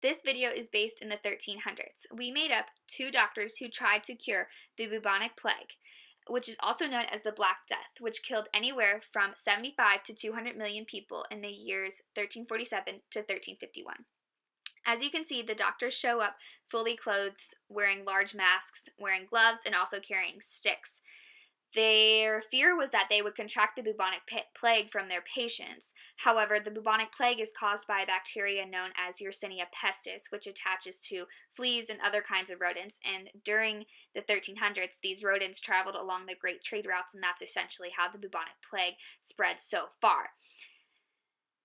This video is based in the 1300s. We made up two doctors who tried to cure the bubonic plague, which is also known as the Black Death, which killed anywhere from 75 to 200 million people in the years 1347 to 1351. As you can see, the doctors show up fully clothed, wearing large masks, wearing gloves, and also carrying sticks. Their fear was that they would contract the bubonic plague from their patients. However, the bubonic plague is caused by a bacteria known as Yersinia pestis, which attaches to fleas and other kinds of rodents. And during the 1300s, these rodents traveled along the great trade routes, and that's essentially how the bubonic plague spread so far.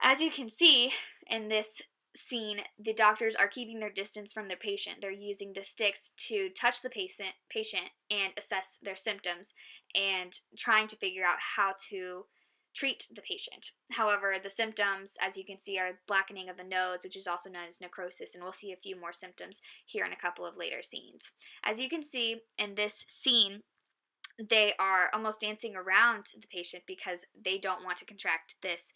As you can see in this scene, the doctors are keeping their distance from their patient. They're using the sticks to touch the patient and assess their symptoms and trying to figure out how to treat the patient. However, the symptoms, as you can see, are blackening of the nose, which is also known as necrosis, and we'll see a few more symptoms here in a couple of later scenes. As you can see in this scene, they are almost dancing around the patient because they don't want to contract this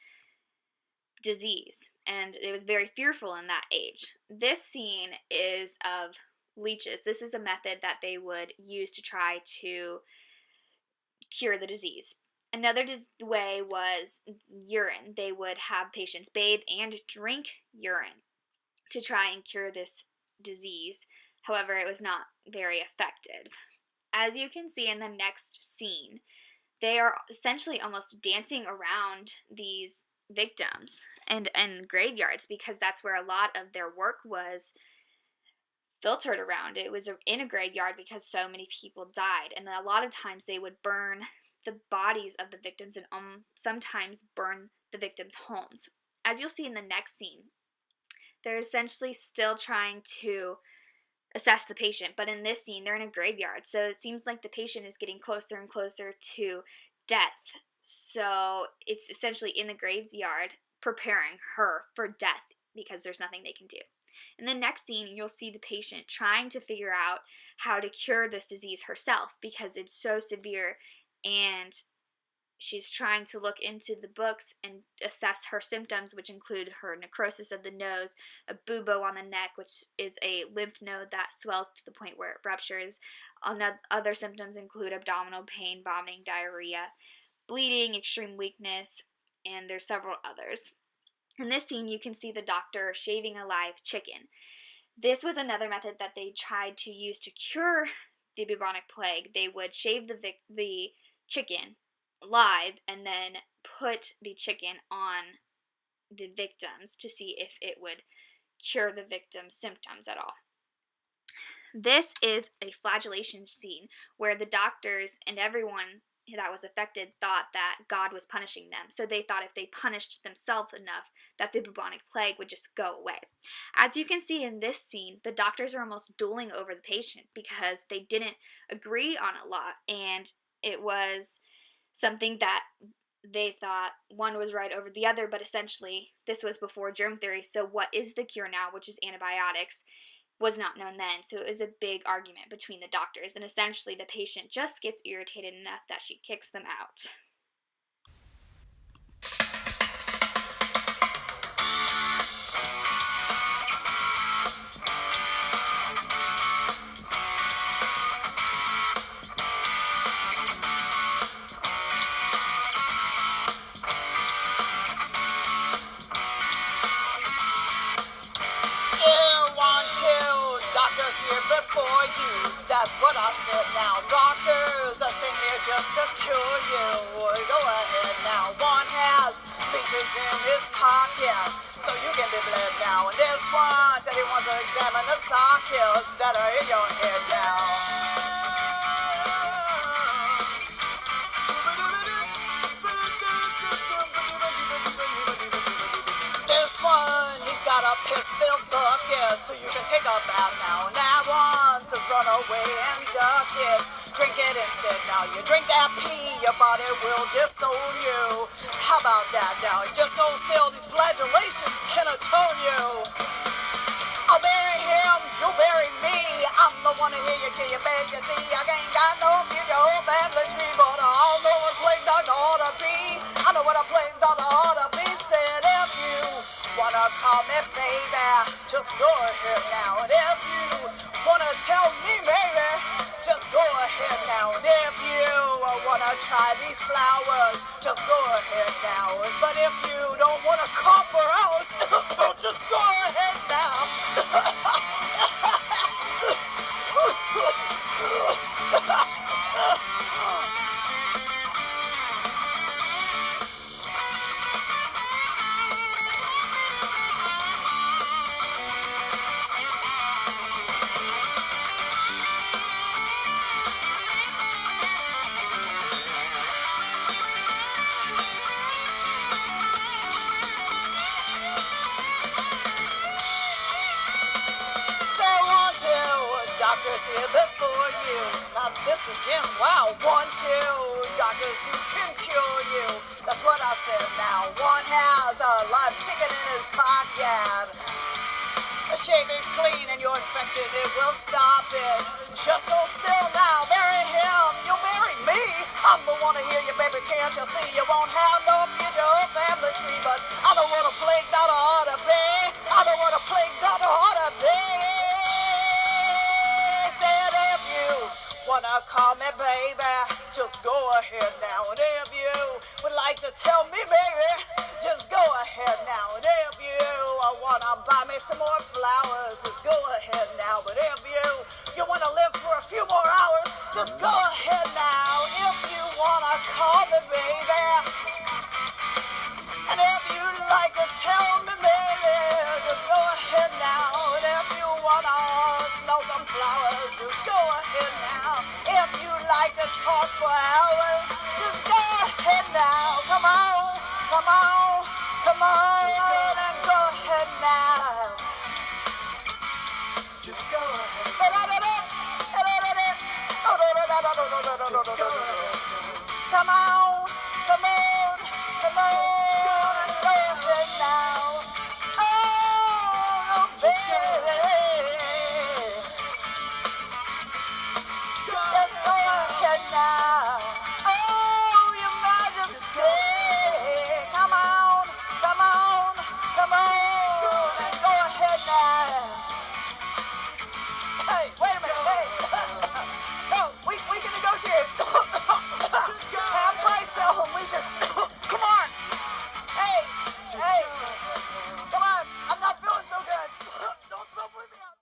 disease, and it was very fearful in that age. This scene is of leeches. This is a method that they would use to try to cure the disease. Another way was urine. They would have patients bathe and drink urine to try and cure this disease. However, it was not very effective. As you can see in the next scene, they are essentially almost dancing around these victims and graveyards, because that's where a lot of their work was filtered around. It was in a graveyard because so many people died, and a lot of times they would burn the bodies of the victims and sometimes burn the victims' homes. As you'll see in the next scene, they're essentially still trying to assess the patient, but in this scene they're in a graveyard, so it seems like the patient is getting closer and closer to death. So it's essentially in the graveyard preparing her for death because there's nothing they can do. In the next scene, you'll see the patient trying to figure out how to cure this disease herself because it's so severe, and she's trying to look into the books and assess her symptoms, which include her necrosis of the nose, a bubo on the neck, which is a lymph node that swells to the point where it ruptures. Other symptoms include abdominal pain, vomiting, diarrhea, bleeding, extreme weakness, and there's several others. In this scene, you can see the doctor shaving a live chicken. This was another method that they tried to use to cure the bubonic plague. They would shave the chicken live and then put the chicken on the victims to see if it would cure the victim's symptoms at all. This is a flagellation scene where the doctors and everyone that was affected thought that God was punishing them. So they thought if they punished themselves enough that the bubonic plague would just go away. As you can see in this scene, the doctors are almost dueling over the patient because they didn't agree on a lot, and it was something that they thought one was right over the other, but essentially this was before germ theory, so what is the cure now, which is antibiotics, was not known then, so it was a big argument between the doctors, and essentially the patient just gets irritated enough that she kicks them out. Before you, that's what I said. Now doctors are sitting here just to cure you. Go ahead now. One has leeches in his pocket, so you can be bled now. And this one said he wants to examine the sockets that are in your head now. This one, he's got a piss-filled bucket, so you can take a bath now. And that one says run away and duck it. Drink it instead now. You drink that pee, your body will disown you. How about that now? Just so still, these flagellations can atone you. I'll bury him, you'll bury me. I'm the one to hear you kill your bed. You see, I ain't got no future whole family tree, but I'll know what plague doctor ought to be. I know what a plague doctor ought to be. Said if you wanna call me baby, just go ahead now. And if you wanna tell me maybe, just go ahead now. And if you wanna try these flowers, just go ahead now. But if you don't wanna come for hours, just go ahead now. Doctors here before you. Not this again, wow. 1, 2 doctors who can cure you. That's what I said now. One has a live chicken in his pocket. Shave it clean and your infection, it will stop it. Just hold still now, bury him, you'll bury me. I'm the one to hear you, baby, can't you see? You won't have no future or family tree, but I know what a plague daughter ought to be. I know what a plague daughter ought to be. Wanna call me baby, just go ahead now. And if you would like to tell me baby, just go ahead now. And if you wanna buy me some more flowers, just go ahead now. But if you wanna live for a few more hours, just go ahead now. If you wanna call me baby, and if you'd like to tell me baby, just go ahead now. And if you wanna smell some flowers, just go ahead now. If you'd like to talk for hours, just go ahead now. Come on, come on, come on, and go ahead now. Just go ahead. Come on, come on, come on.